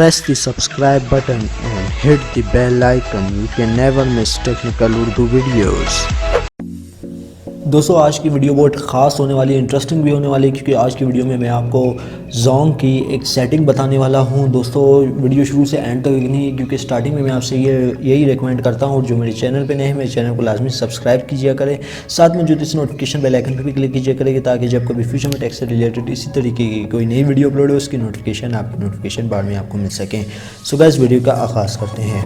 Press the subscribe button and hit the bell icon. You can never miss technical Urdu videos. दोस्तों आज की video बहुत ख़ास होने वाली है, इंटरेस्टिंग भी होने वाली है, क्योंकि आज की वीडियो में मैं आपको जोंग की एक सेटिंग बताने वाला हूं। दोस्तों वीडियो शुरू से एंड तक देखनी है, क्योंकि स्टार्टिंग में मैं आपसे यही रिकमेंड करता हूं, जो मेरे चैनल पे नए हैं मेरे चैनल को लाजमी सब्सक्राइब कीजिए करें, साथ में जो इस नोटिफिकेशन बेल आइकन पर भी क्लिक कीजिए करेंगे, ताकि जब कभी फ्यूचर में टेक से रिलेटेड इसी तरीके की कोई नई वीडियो अपलोड हो उसकी नोटिफिकेशन आपकी नोटिफिकेशन बार में आपको मिल सकें। सो गाइस वीडियो का आगाज़ करते हैं।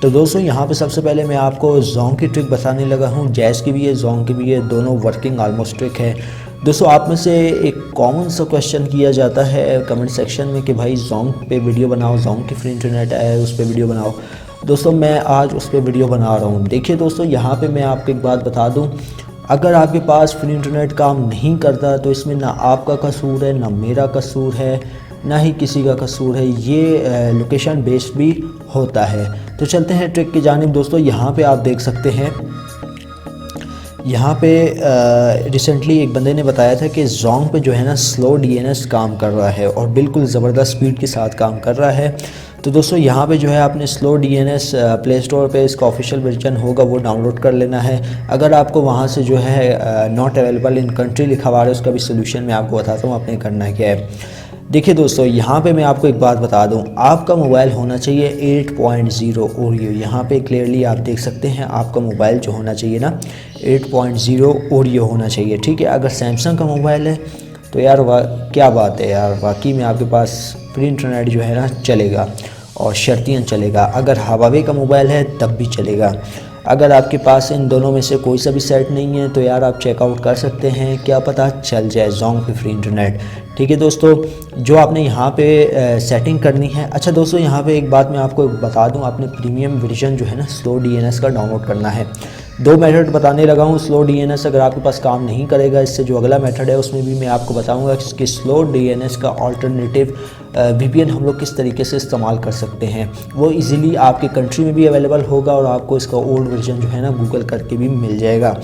तो दोस्तों यहाँ पे सबसे पहले मैं आपको जोंग की ट्रिक बताने लगा हूँ। जैज़ की भी है, जोंग की भी है, दोनों वर्किंग ऑलमोस्ट ट्रिक है। दोस्तों आप में से एक कॉमन सा क्वेश्चन किया जाता है कमेंट सेक्शन में कि भाई जोंग पे वीडियो बनाओ, जोंग की फ्री इंटरनेट है उस पर वीडियो बनाओ। दोस्तों मैं आज उस पर वीडियो बना रहा हूँ। देखिए दोस्तों यहाँ पर मैं आपको एक बात बता दूँ, अगर आपके पास फ्री इंटरनेट काम नहीं करता तो इसमें ना आपका कसूर है, ना मेरा कसूर है, ना ही किसी का कसूर है। ये लोकेशन बेस्ड भी होता है। तो चलते हैं ट्रिक की जानिब। दोस्तों यहाँ पे आप देख सकते हैं, यहाँ पे रिसेंटली एक बंदे ने बताया था कि जोंग पे जो है ना स्लो डीएनएस काम कर रहा है और बिल्कुल ज़बरदस्त स्पीड के साथ काम कर रहा है। तो दोस्तों यहाँ पे जो है आपने स्लो डीएनएस प्ले स्टोर पे इसका ऑफिशियल वर्जन होगा वो डाउनलोड कर लेना है। अगर आपको वहाँ से जो है नॉट अवेलेबल इन कंट्री लिखा हुआ है, उसका भी सोल्यूशन मैं आपको बताता हूँ आपने करना क्या है। देखिए दोस्तों यहाँ पे मैं आपको एक बात बता दूँ, आपका मोबाइल होना चाहिए 8.0 ओरियो। यहाँ पे क्लियरली आप देख सकते हैं आपका मोबाइल जो होना चाहिए ना 8.0 ओरियो होना चाहिए, ठीक है। अगर सैमसंग का मोबाइल है तो यार क्या बात है यार, वाकई में आपके पास फ्री इंटरनेट जो है ना चलेगा और शर्तियाँ चलेगा। अगर हवावे का मोबाइल है तब भी चलेगा। अगर आपके पास इन दोनों में से कोई सा भी सेट नहीं है तो यार आप चेकआउट कर सकते हैं, क्या पता चल जाए जोंग पे फ्री इंटरनेट, ठीक है। दोस्तों जो आपने यहाँ पे सेटिंग करनी है। अच्छा दोस्तों यहाँ पे एक बात मैं आपको बता दूँ, आपने प्रीमियम वर्जन जो है ना स्लो डीएनएस का डाउनलोड करना है। दो मेथड बताने लगा हूँ स्लो डीएनएस। अगर आपके पास काम नहीं करेगा इससे जो अगला मेथड है उसमें भी मैं आपको बताऊंगा कि स्लो डीएनएस का अल्टरनेटिव वीपीएन हम लोग किस तरीके से इस्तेमाल कर सकते हैं। वो इजीली आपके कंट्री में भी अवेलेबल होगा और आपको इसका ओल्ड वर्जन जो है ना गूगल करके भी मिल जाएगा।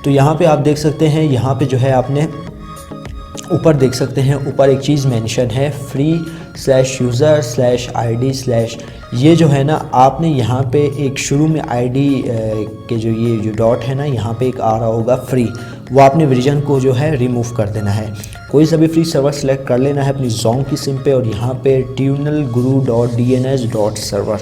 तो यहाँ पे आप देख सकते हैं, यहाँ पे जो है आपने ऊपर देख सकते हैं, ऊपर एक चीज़ मेंशन है free/user/id/ ये जो है ना आपने यहाँ पे एक शुरू में आईडी के ये जो डॉट है ना यहाँ पे एक आ रहा होगा फ्री, वो आपने वर्जन को जो है रिमूव कर देना है। कोई सा भी फ्री सर्वर सेलेक्ट कर लेना है अपनी जोंग की सिम पे और यहाँ पे tunelguru.dns.server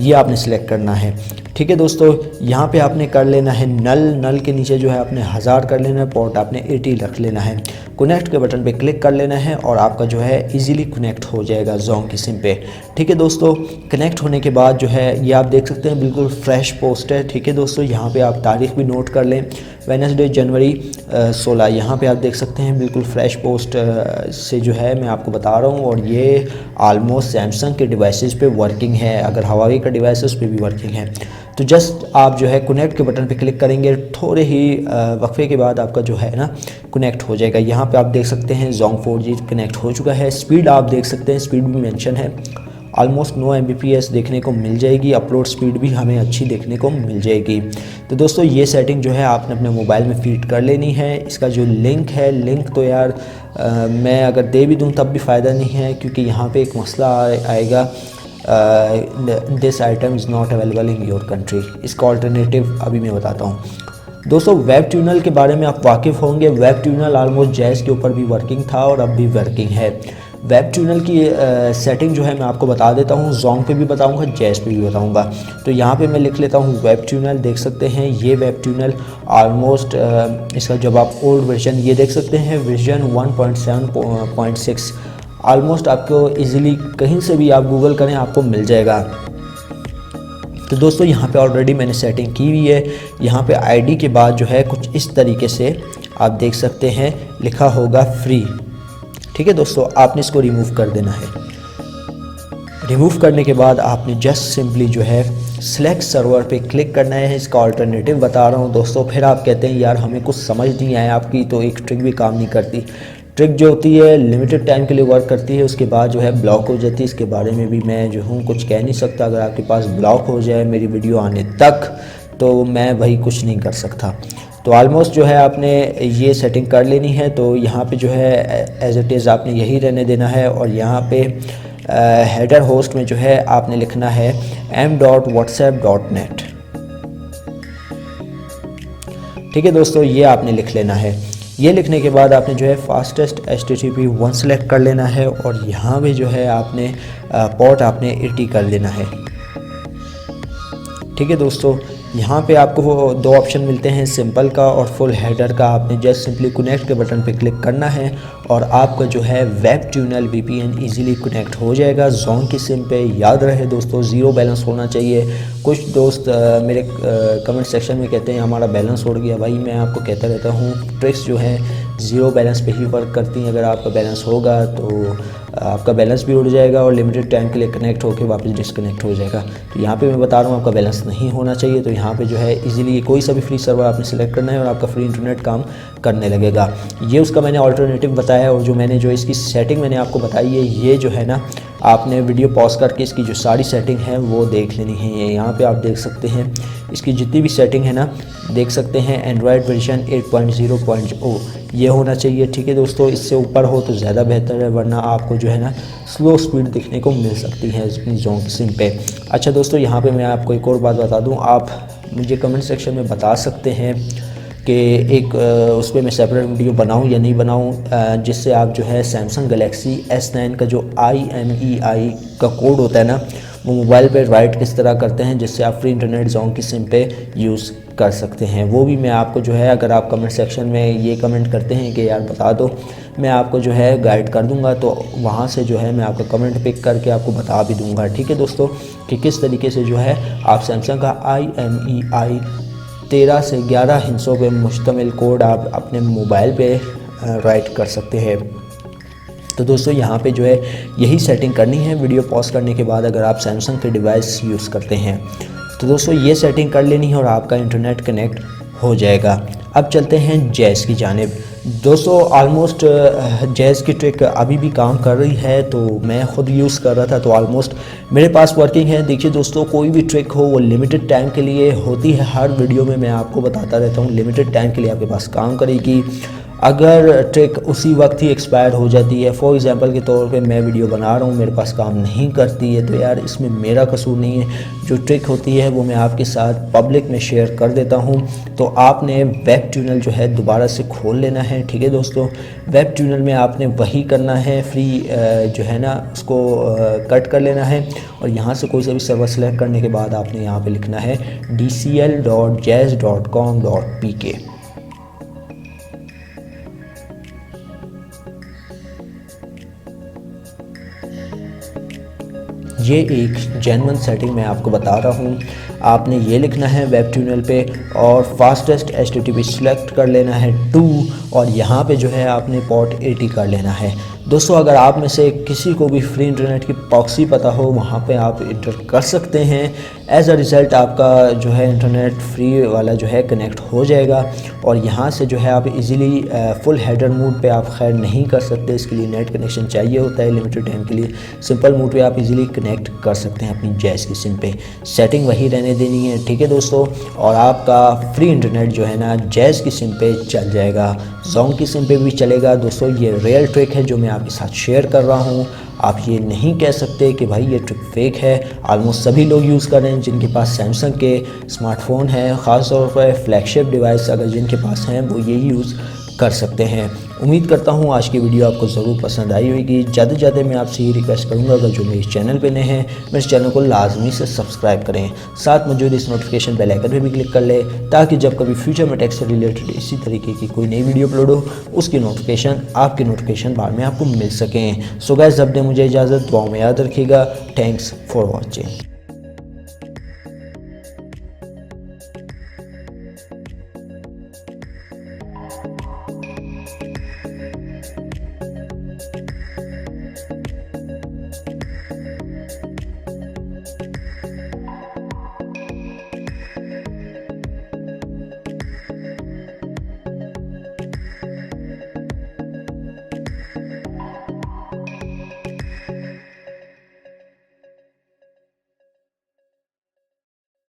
ये आपने सेलेक्ट करना है, ठीक है दोस्तों। यहाँ पे आपने कर लेना है नल के नीचे जो है आपने 1000 कर लेना है, पोर्ट आपने 80 रख लेना है, कनेक्ट के बटन पे क्लिक कर लेना है और आपका जो है इजीली कनेक्ट हो जाएगा जोंग की सिम पे, ठीक है दोस्तों। कनेक्ट होने के बाद जो है ये आप देख सकते हैं बिल्कुल फ्रेश पोस्ट है, ठीक है दोस्तों। यहाँ पे आप तारीख भी नोट कर लें, वेडनेसडे जनवरी 16। यहाँ पे आप देख सकते हैं बिल्कुल फ्रेश पोस्ट से जो है मैं आपको बता रहा हूँ, और ये आलमोस्ट सैमसंग के डिवाइसेस पे वर्किंग है, अगर हवावे का डिवाइस है उस पर भी वर्किंग है। तो जस्ट आप जो है कनेक्ट के बटन पे क्लिक करेंगे, थोड़े ही वक्फे के बाद आपका जो है ना कनेक्ट हो जाएगा। यहाँ पे आप देख सकते हैं जोंग 4G कनेक्ट हो चुका है। स्पीड आप देख सकते हैं, स्पीड भी मेंशन है, ऑलमोस्ट 9 Mbps देखने को मिल जाएगी। अपलोड स्पीड भी हमें अच्छी देखने को मिल जाएगी। तो दोस्तों ये सेटिंग जो है आपने अपने मोबाइल में फीड कर लेनी है। इसका जो लिंक है, लिंक तो यार मैं अगर दे भी दूँ तब भी फ़ायदा नहीं है, क्योंकि यहाँ पे एक मसला आएगा, this item is not available in your country. इसका ऑल्टरनेटिव अभी मैं बताता हूँ। दोस्तों वेब ट्यूनल के बारे में आप वाकिफ़ होंगे। वेब ट्यूनल ऑलमोस्ट जैज़ के ऊपर भी वर्किंग था और अब भी वर्किंग है। वेब ट्यूनल की सेटिंग जो है मैं आपको बता देता हूँ, जोंग पे भी बताऊँगा, जैज़ पे भी बताऊँगा। तो यहाँ पे मैं लिख लेता हूँ वेब ट्यूनल, देख सकते हैं ये वेब ट्यूनल ऑलमोस्ट इसका जब आप ओल्ड वर्जन ये देख सकते हैं वर्जन 1.7.6 ऑलमोस्ट आपको इजीली कहीं से भी आप गूगल करें आपको मिल जाएगा। तो दोस्तों यहाँ पे ऑलरेडी मैंने सेटिंग की हुई है। यहाँ पे आईडी के बाद जो है कुछ इस तरीके से आप देख सकते हैं लिखा होगा फ्री, ठीक है दोस्तों। आपने इसको रिमूव कर देना है। रिमूव करने के बाद आपने जस्ट सिंपली जो है सिलेक्ट सर्वर पे क्लिक करना है। इसका अल्टरनेटिव बता रहा हूँ दोस्तों। फिर आप कहते हैं यार हमें कुछ समझ नहीं आया, आपकी तो एक ट्रिक भी काम नहीं करती। ट्रिक जो होती है लिमिटेड टाइम के लिए वर्क करती है, उसके बाद जो है ब्लॉक हो जाती है। इसके बारे में भी मैं जो हूँ कुछ कह नहीं सकता। अगर आपके पास ब्लॉक हो जाए मेरी वीडियो आने तक तो मैं वही कुछ नहीं कर सकता। तो ऑलमोस्ट जो है आपने ये सेटिंग कर लेनी है। तो यहाँ पे जो है एज इट इज़ आपने यही रहने देना है और यहाँ पे हेडर होस्ट में जो है आपने लिखना है m.whatsapp.net। ठीक है दोस्तों, ये आपने लिख लेना है। ये लिखने के बाद आपने जो है फास्टेस्ट HTTP1 सेलेक्ट कर लेना है और यहाँ पे जो है आपने पोर्ट आपने 80 कर लेना है। ठीक है दोस्तों, यहाँ पे आपको वो दो ऑप्शन मिलते हैं, सिंपल का और फुल हेडर का। आपने जस्ट सिंपली कनेक्ट के बटन पे क्लिक करना है और आपका जो है web tunnel VPN easily connect हो जाएगा जोंग की सिम पे। याद रहे दोस्तों, ज़ीरो बैलेंस होना चाहिए। कुछ दोस्त मेरे कमेंट सेक्शन में कहते हैं हमारा बैलेंस उड़ गया। भाई मैं आपको कहता रहता हूँ, ट्रिक्स जो है ज़ीरो बैलेंस पे ही वर्क करती हैं। अगर आपका बैलेंस होगा तो आपका बैलेंस भी उड़ जाएगा और लिमिटेड टाइम के लिए कनेक्ट होकर वापस डिस्कनेक्ट हो जाएगा। तो यहाँ पे मैं बता रहा हूँ आपका बैलेंस नहीं होना चाहिए। तो यहाँ पे जो है इजीली कोई सा भी फ्री सर्वर आपने सेलेक्ट करना है और आपका फ्री इंटरनेट काम करने लगेगा। ये उसका मैंने ऑल्टरनेटिव बताया और जो मैंने जो इसकी सेटिंग मैंने आपको बताई है, ये जो है ना आपने वीडियो पॉज करके इसकी जो सारी सेटिंग है वो देख लेनी है। ये यहाँ पे आप देख सकते हैं इसकी जितनी भी सेटिंग है ना, देख सकते हैं एंड्रॉयड वर्जन 8.0.0 ये होना चाहिए। ठीक है दोस्तों, इससे ऊपर हो तो ज़्यादा बेहतर है, वरना आपको जो है ना स्लो स्पीड देखने को मिल सकती है अपनी जोंग की सिम पे। अच्छा दोस्तों, यहाँ पे मैं आपको एक और बात बता दूँ, आप मुझे कमेंट सेक्शन में बता सकते हैं कि एक उस पर मैं सेपरेट वीडियो बनाऊं या नहीं बनाऊं, जिससे आप जो है सैमसंग गलेक्सी S9 का जो IMEI का कोड होता है ना, वो मोबाइल पे राइट किस तरह करते हैं जिससे आप फ्री इंटरनेट जोंग की सिम पे यूज़ कर सकते हैं। वो भी मैं आपको जो है, अगर आप कमेंट सेक्शन में ये कमेंट करते हैं कि यार बता दो, मैं आपको जो है गाइड कर दूंगा। तो वहाँ से जो है मैं आपका कमेंट पिक करके आपको बता भी दूंगा। ठीक है दोस्तों, कि किस तरीके से जो है आप सैमसंग का IMEI 13 से 11 हिस्सों पे मुश्तमिल कोड आप अपने मोबाइल पे राइट कर सकते हैं। तो दोस्तों यहाँ पे जो है यही सेटिंग करनी है वीडियो पॉज करने के बाद, अगर आप सैमसंग के डिवाइस यूज़ करते हैं। तो दोस्तों ये सेटिंग कर लेनी है और आपका इंटरनेट कनेक्ट हो जाएगा। अब चलते हैं जैज़ की जानिब। दोस्तों ऑलमोस्ट जैज़ की ट्रिक अभी भी काम कर रही है, तो मैं ख़ुद यूज़ कर रहा था, तो ऑलमोस्ट मेरे पास वर्किंग है। देखिए दोस्तों, कोई भी ट्रिक हो वो लिमिटेड टाइम के लिए होती है। हर वीडियो में मैं आपको बताता रहता हूँ लिमिटेड टाइम के लिए आपके पास काम करेगी। अगर ट्रिक उसी वक्त ही एक्सपायर हो जाती है, फॉर एग्ज़ाम्पल के तौर पे मैं वीडियो बना रहा हूँ, मेरे पास काम नहीं करती है, तो यार इसमें मेरा कसूर नहीं है। जो ट्रिक होती है वो मैं आपके साथ पब्लिक में शेयर कर देता हूँ। तो आपने वेब ट्यूनल जो है दोबारा से खोल लेना है। ठीक है दोस्तों, वेब ट्यूनल में आपने वही करना है, फ्री जो है ना उसको कट कर लेना है और यहाँ से कोई सा भी सर्वर सेलेक्ट करने के बाद आपने यहाँ पर लिखना है dcl.jazz.com.pk। ये एक जेन्युइन सेटिंग मैं आपको बता रहा हूँ। आपने ये लिखना है वेब ट्यूनल पे और फास्टेस्ट HTTP सिलेक्ट कर लेना है 2 और यहाँ पे जो है आपने पोर्ट 80 कर लेना है। दोस्तों अगर आप में से किसी को भी फ्री इंटरनेट की प्रॉक्सी पता हो, वहाँ पे आप इंटर कर सकते हैं। एज अ रिज़ल्ट आपका जो है इंटरनेट फ्री वाला जो है कनेक्ट हो जाएगा और यहाँ से जो है आप इजीली फुल हेडर मोड पे आप खैर नहीं कर सकते, इसके लिए नेट कनेक्शन चाहिए होता है लिमिटेड टाइम के लिए। सिंपल मोड पे आप इजीली कनेक्ट कर सकते हैं अपनी जैज़ की सिम पे। सेटिंग वही रहने देनी है, ठीक है दोस्तों, और आपका फ्री इंटरनेट जो है ना जैज़ की सिम पे चल जाएगा, जोंग की सिम पे भी चलेगा। दोस्तों ये रियल ट्रिक है जो मैं आपके साथ शेयर कर रहा हूँ। आप ये नहीं कह सकते कि भाई ये ट्रिक फेक है। ऑलमोस्ट सभी लोग यूज़ कर रहे हैं जिनके पास सैमसंग के स्मार्टफ़ोन हैं, ख़ास तौर पर फ्लैगशिप डिवाइस अगर जिनके पास हैं वो यही यूज़ कर सकते हैं। उम्मीद करता हूँ आज की वीडियो आपको ज़रूर पसंद आई होगी। ज़्यादा से ज़्यादा मैं आपसे ये रिक्वेस्ट करूँगा, अगर जो मेरे चैनल पे नए हैं मेरे चैनल को लाजमी से सब्सक्राइब करें, साथ मौजूद इस नोटिफिकेशन बेल आइकन पे भी क्लिक कर ले ताकि जब कभी फ्यूचर में टेक से रिलेटेड इसी तरीके की कोई नई वीडियो अपलोड हो उसकी नोटिफिकेशन आपके नोटिफिकेशन बार में आपको मिल सकें। सो गाइस, अब दे मुझे इजाज़त, दुआओं में याद रखिएगा। Thanks for watching.